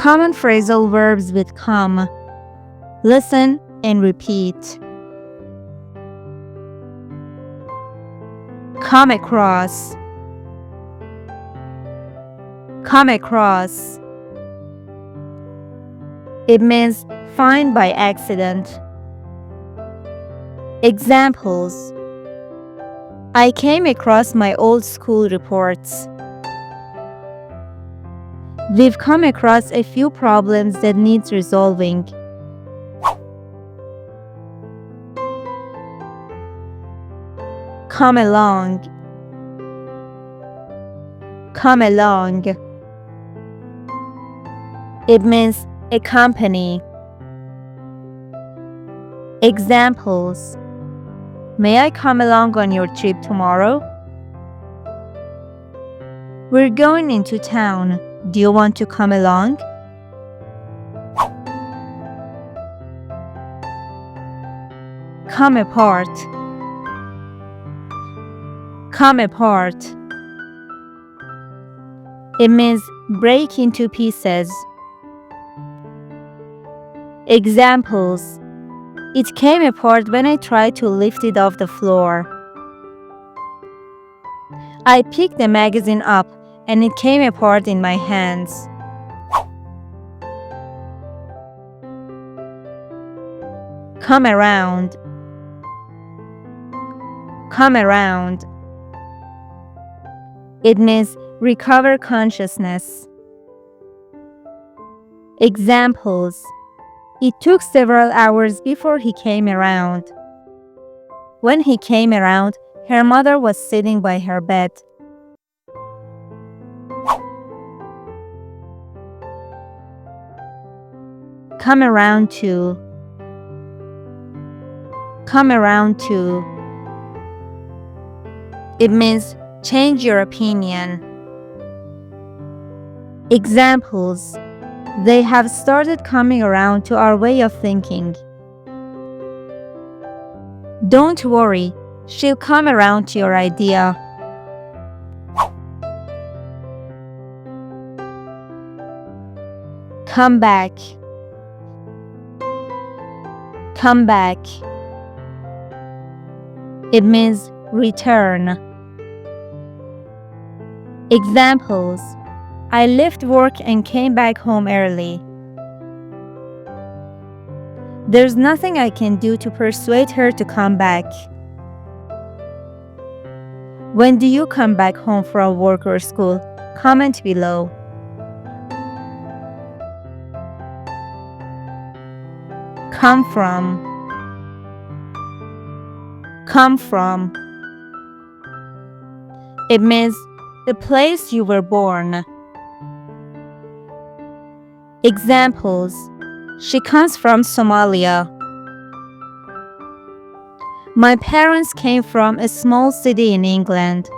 Common phrasal verbs with come. Listen and repeat. Come across. Come across. It means find by accident. Examples: I came across my old school reports. We've come across a few problems that needs resolving. Come along. Come along. It means accompany. Examples: may I come along on your trip tomorrow? We're going into town. Do you want to come along? Come apart. Come apart. It means break into pieces. Examples: it came apart when I tried to lift it off the floor. I picked the magazine up and it came apart in my hands. Come around. Come around. It means recover consciousness. Examples: it took several hours before he came around. When he came around, her mother was sitting by her bed. Come around to. Come around to. It means change your opinion. Examples: they have started coming around to our way of thinking. Don't worry, she'll come around to your idea. Come back. Come back. It means return. Examples: I left work and came back home early. There's nothing I can do to persuade her to come back. When do you come back home from work or school? Comment below. Come from. Come from. It means the place you were born. Examples: she comes from Somalia. My parents came from a small city in England.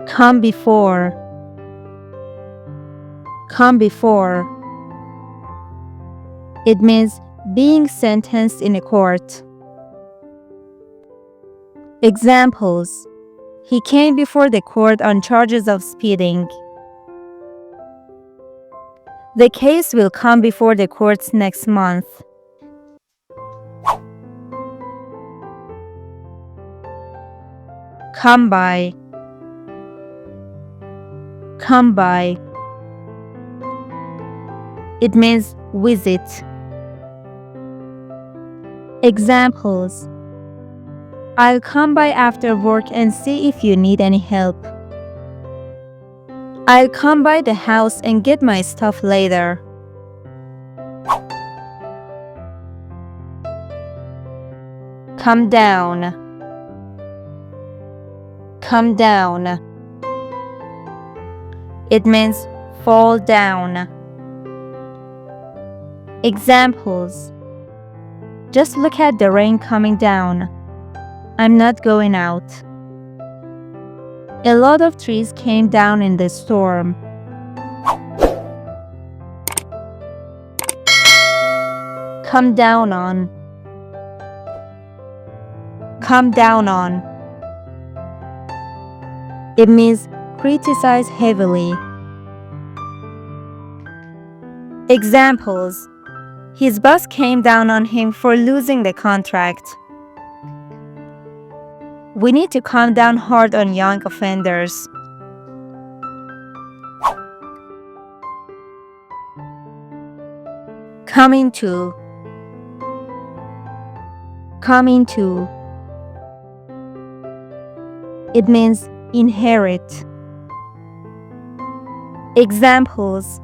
Come before. Come before. It means being sentenced in a court. Examples: he came before the court on charges of speeding. The case will come before the courts next month. Come by. Come by. It means visit. Examples: I'll come by after work and see if you need any help. I'll come by the house and get my stuff later. Come down. Come down. It means fall down. Examples: just look at the rain coming down. I'm not going out. A lot of trees came down in the storm. Come down on. Come down on. It means criticize heavily. Examples: his boss came down on him for losing the contract. We need to come down hard on young offenders. Come into. Come into. It means inherit. Examples: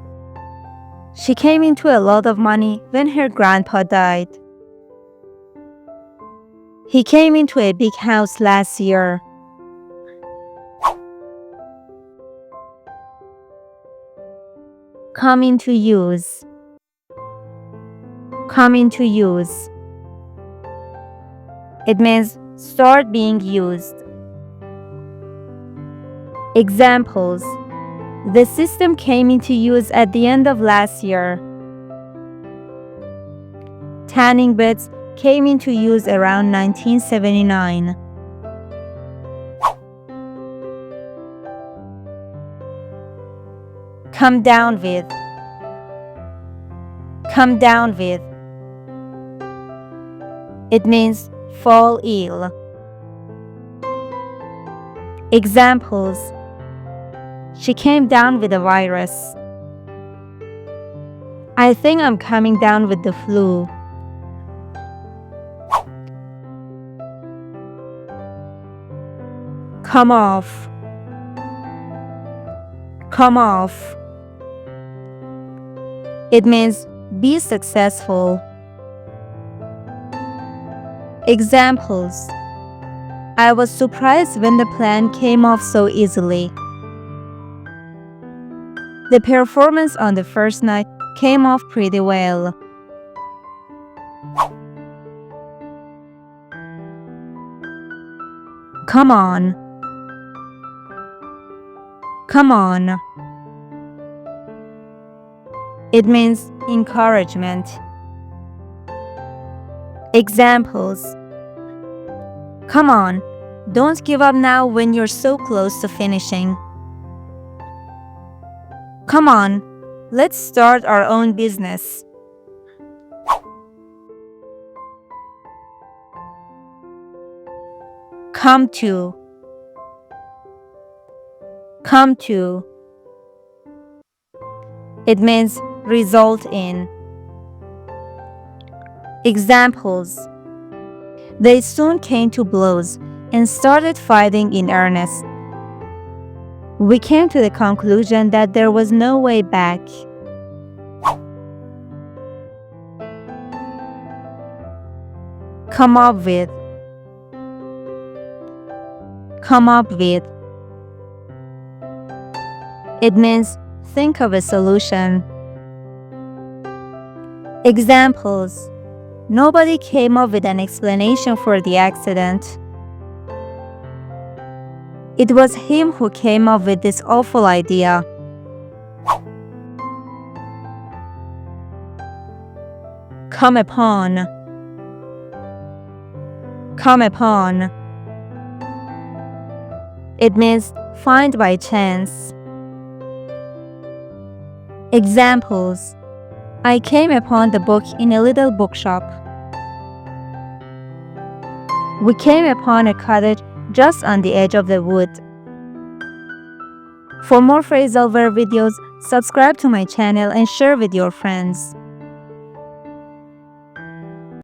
she came into a lot of money when her grandpa died. He came into a big house last year. Come into use. Come into use. It means start being used. Examples: the system came into use at the end of last year. Tanning beds came into use around 1979. Come down with. Come down with. It means fall ill. Examples: she came down with a virus. I think I'm coming down with the flu. Come off. Come off. It means be successful. Examples: I was surprised when the plan came off so easily. The performance on the first night came off pretty well. Come on. Come on. It means encouragement. Examples: come on, don't give up now when you're so close to finishing. Come on, let's start our own business. Come to. Come to. It means result in. Examples: they soon came to blows and started fighting in earnest. We came to the conclusion that there was no way back. Come up with. Come up with. It means think of a solution. Examples: nobody came up with an explanation for the accident. It was him who came up with this awful idea. Come upon. Come upon. It means find by chance. Examples: I came upon the book in a little bookshop. We came upon a cottage just on the edge of the wood. For more phrasal verb videos, subscribe to my channel and share with your friends.